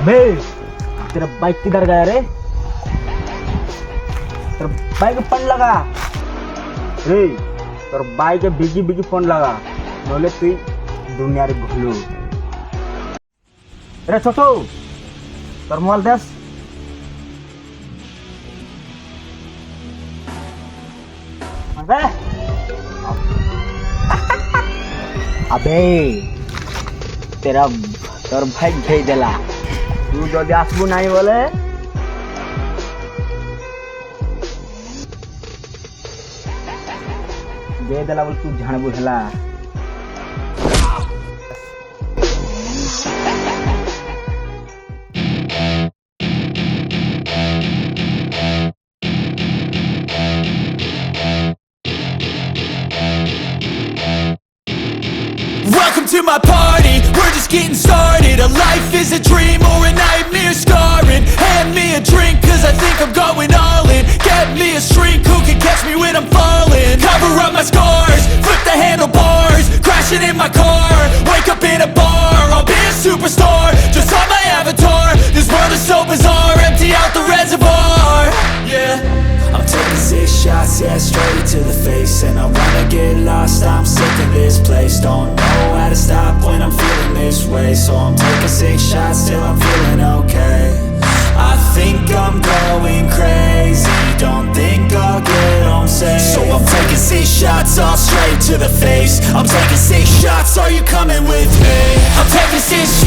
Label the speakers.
Speaker 1: बे तेरा बाइक किधर गया रे? तेरा बाइक फोन लगा रे, তোর বাইকে বিগি বিগি ফোন লাগা, নইলে তুই দুনিয়ার ঘুলু। রে ছোট, তোর মোবাইল দেস। আবে আবে তোর ভাই ঘেই দেলা, তুই যদি আসবু নাই বলে दे देला बोल तू झाड़ बुझला।
Speaker 2: Welcome to my party, we're just getting started. A life is a dream or a nightmare scarring. Hand me a drink cause I think I'm going all in. Get me a shrink who can catch me when I'm falling. Cover up my scars, flip the handlebars, crashing in my car, wake up in a bar. I'll be a superstar, just on my avatar. This world is so bizarre, empty out the reservoir. Yeah, I'm taking 6 shots, yeah, straight to the face. And I wanna get lost, I'm sick of this place. Don't know how to stop when I'm feeling this way. So I'm taking 6 shots till I'm feeling okay. I think I'm going crazy, don't think I'll get home safe. So I'm taking 6 shots all straight to the face. I'm taking 6 shots, are you coming with me? I'm taking 6 shots.